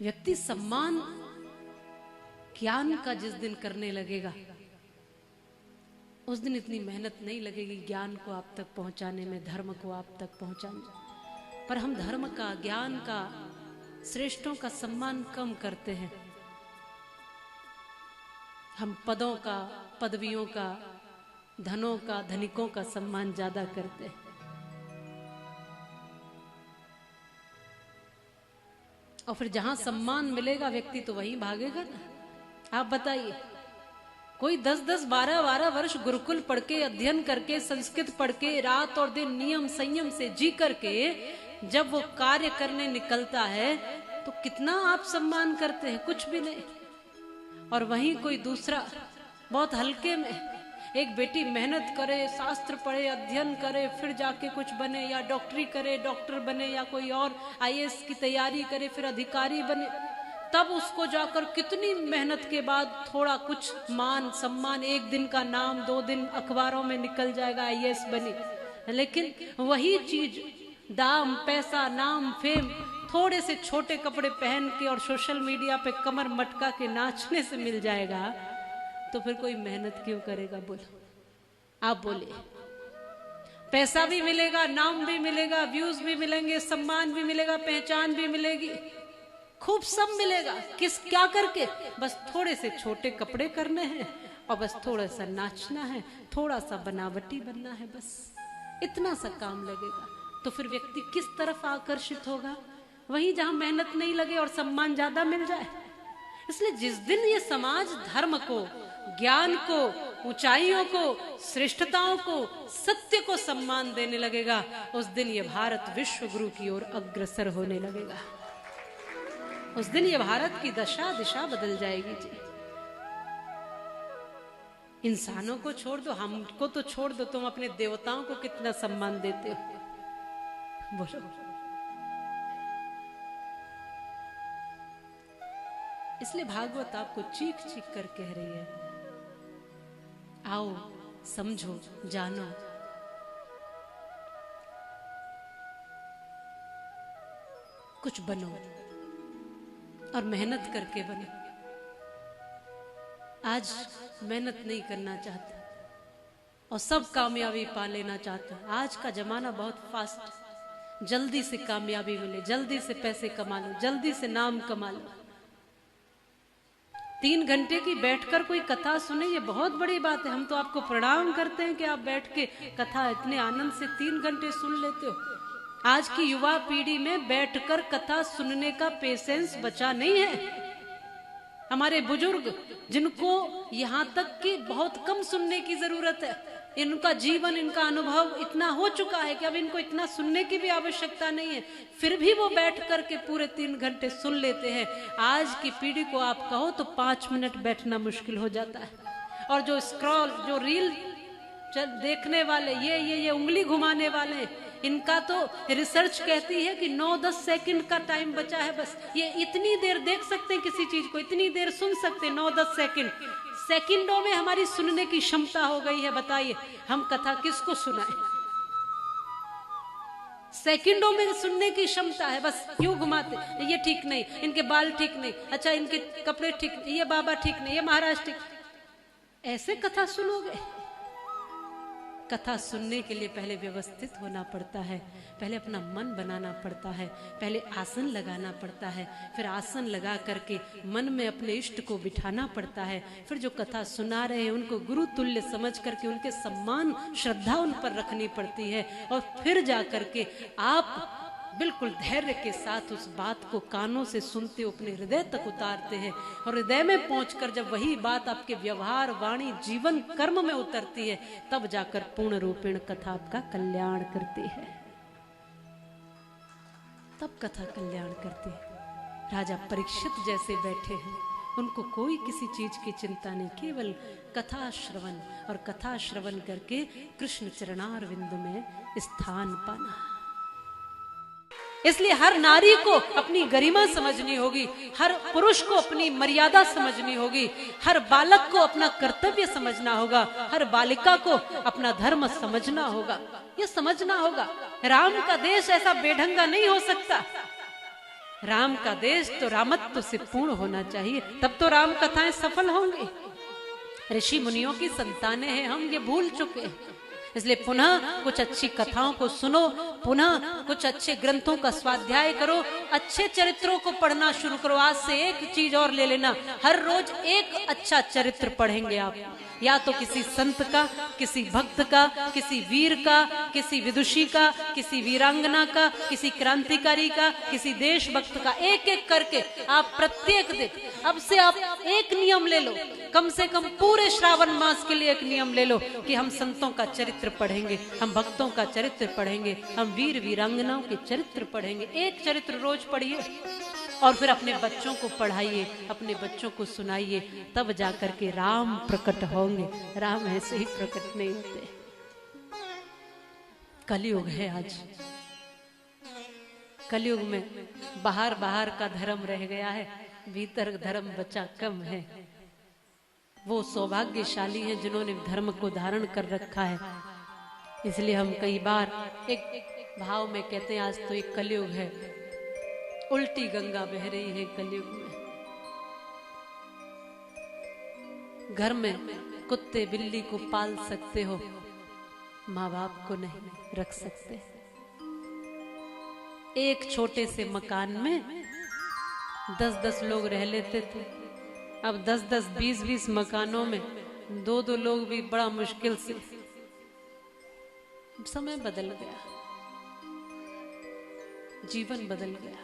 व्यक्ति सम्मान ज्ञान का जिस दिन करने लगेगा उस दिन इतनी मेहनत नहीं लगेगी ज्ञान को आप तक पहुंचाने में, धर्म को आप तक पहुंचाने। पर हम धर्म का, ज्ञान का, श्रेष्ठों का सम्मान कम करते हैं। हम पदों का, पदवियों का, धनों का, धनिकों का सम्मान ज्यादा करते हैं। और फिर जहां सम्मान मिलेगा व्यक्ति तो वहीं भागेगा ना। आप बताइए, कोई 10-10, 12-12 वर्ष गुरुकुल पढ़ के, अध्ययन करके, संस्कृत पढ़ के, रात और दिन नियम संयम से जी करके जब वो कार्य करने निकलता है तो कितना आप सम्मान करते हैं? कुछ भी नहीं। और वहीं कोई दूसरा बहुत हल्के में, एक बेटी मेहनत करे, शास्त्र पढ़े, अध्ययन करे, फिर जाके कुछ बने, या डॉक्टरी करे, डॉक्टर बने, या कोई और आईएएस की तैयारी करे, फिर अधिकारी बने, तब उसको जाकर कितनी मेहनत के बाद थोड़ा कुछ मान सम्मान, एक दिन का नाम, 2 दिन अखबारों में निकल जाएगा, आईएएस बनी। लेकिन वही चीज दाम, पैसा, नाम, फेम थोड़े से छोटे कपड़े पहन के और सोशल मीडिया पे कमर मटका के नाचने से मिल जाएगा, तो फिर कोई मेहनत क्यों करेगा? बोलो, आप बोलिए। पैसा भी मिलेगा, नाम भी मिलेगा, व्यूज भी मिलेंगे, सम्मान भी मिलेगा, पहचान भी मिलेगी, खूब सब मिलेगा। किस क्या करके? बस थोड़े से छोटे कपड़े करने हैं और बस थोड़ा सा नाचना है, थोड़ा सा बनावटी बनना है, बस इतना सा काम लगेगा। तो फिर व्यक्ति किस तरफ आकर्षित होगा? वहीं जहां मेहनत नहीं लगे और सम्मान ज्यादा मिल जाए। इसलिए जिस दिन ये समाज धर्म को, ज्ञान को, ऊंचाइयों को, श्रेष्ठताओं को, सत्य को सम्मान देने लगेगा, उस दिन ये भारत विश्व गुरु की ओर अग्रसर होने लगेगा। उस दिन ये भारत की दशा दिशा बदल जाएगी जी। इंसानों को छोड़ दो, हमको तो छोड़ दो, तुम अपने देवताओं को कितना सम्मान देते हो? बोलो। इसलिए भागवत आपको चीख चीख कर कह रही है, आओ समझो, जानो। कुछ बनो और मेहनत करके बनो। आज मेहनत नहीं करना चाहता और सब कामयाबी पा लेना चाहता। आज का जमाना बहुत फास्ट, जल्दी से कामयाबी मिले, जल्दी से पैसे कमा लो, जल्दी से नाम कमा लो। 3 घंटे की बैठकर कोई कथा सुने, ये बहुत बड़ी बात है। हम तो आपको प्रणाम करते हैं कि आप बैठ के कथा इतने आनंद से 3 घंटे सुन लेते हो। आज की युवा पीढ़ी में बैठकर कथा सुनने का पेशेंस बचा नहीं है। हमारे बुजुर्ग, जिनको यहाँ तक कि बहुत कम सुनने की जरूरत है, इनका जीवन, इनका अनुभव इतना हो चुका है कि अब इनको इतना सुनने की भी आवश्यकता नहीं है, फिर भी वो बैठ करके पूरे 3 घंटे सुन लेते हैं। आज की पीढ़ी को आप कहो तो 5 मिनट बैठना मुश्किल हो जाता है। और जो स्क्रॉल, जो रील देखने वाले, ये उंगली घुमाने वाले, इनका तो रिसर्च कहती है कि 9-10 सेकंड का टाइम बचा है। बस ये इतनी देर देख सकते हैं किसी चीज को, इतनी देर सुन सकते हैं, 9-10 सेकंड। सेकंडों में हमारी सुनने की क्षमता हो गई है। बताइए हम कथा किसको सुनाएं? सेकंडों में सुनने की क्षमता है। बस क्यों घुमाते, ये ठीक नहीं, इनके बाल ठीक नहीं, अच्छा इनके कपड़े ठीक नहीं, ये बाबा ठीक नहीं, ये महाराज ठीक। ऐसे कथा सुनोगे? कथा सुनने के लिए पहले व्यवस्थित होना पड़ता है, पहले अपना मन बनाना पड़ता है, पहले आसन लगाना पड़ता है, फिर आसन लगा करके मन में अपने इष्ट को बिठाना पड़ता है, फिर जो कथा सुना रहे हैं उनको गुरु तुल्य समझ करके उनके सम्मान, श्रद्धा उन पर रखनी पड़ती है, और फिर जा करके आप बिल्कुल धैर्य के साथ उस बात को कानों से सुनते हो, अपने हृदय तक उतारते हैं, और हृदय में पहुंचकर जब वही बात आपके व्यवहार, वाणी, जीवन, कर्म में उतरती है, तब जाकर पूर्ण रूपेण कथा आपका कल्याण करती है। तब कथा कल्याण करती है। राजा परीक्षित जैसे बैठे हैं, उनको कोई किसी चीज की चिंता नहीं, केवल कथा श्रवण, और कथा श्रवण करके कृष्ण चरणारविंद में स्थान पाना। इसलिए हर नारी को अपनी गरिमा समझनी होगी, हर पुरुष को अपनी मर्यादा समझनी होगी, हर बालक को अपना कर्तव्य समझना होगा, हर बालिका को अपना धर्म समझना होगा। ये समझना होगा, राम का देश ऐसा बेढंगा नहीं हो सकता। राम का देश तो रामत्व से पूर्ण होना चाहिए, तब तो राम कथाएं सफल होंगी। ऋषि मुनियों की संतानें हैं हम, ये भूल चुके हैं। इसलिए पुनः कुछ अच्छी कथाओं को सुनो, पुनः कुछ अच्छे ग्रंथों का स्वाध्याय करो, अच्छे चरित्रों को पढ़ना शुरू करो। आज से एक चीज और ले लेना, हर रोज एक अच्छा चरित्र पढ़ेंगे आप, या तो किसी संत का, किसी भक्त का, किसी वीर का, किसी विदुषी का, किसी वीरांगना का, किसी क्रांतिकारी का, किसी देशभक्त का, एक एक करके आप प्रत्येक दिन, अब से आप एक नियम ले लो, कम से कम पूरे श्रावण मास के लिए एक नियम ले लो कि हम संतों का चरित्र पढ़ेंगे, हम भक्तों का चरित्र पढ़ेंगे, हम वीर वीरांगनाओं के चरित्र पढ़ेंगे। एक चरित्र रोज पढ़िए और फिर अपने बच्चों को पढ़ाइए, अपने बच्चों को सुनाइए, तब जाकर के राम प्रकट होंगे। राम ऐसे ही प्रकट नहीं होते। कलयुग है आज, कलयुग में बाहर बाहर का धर्म रह गया है, भीतर धर्म बचा कम है। वो सौभाग्यशाली हैं जिन्होंने धर्म को धारण कर रखा है। इसलिए हम कई बार एक भाव में कहते हैं आज तो एक कलयुग है, उल्टी गंगा बह रही है कलयुग में। घर में कुत्ते बिल्ली को पाल सकते हो, माँ बाप को नहीं रख सकते। एक छोटे से मकान में 10-10 लोग रह लेते थे, अब 10-10, 20-20 मकानों में 2-2 लोग भी बड़ा मुश्किल से। समय बदल गया, जीवन बदल गया।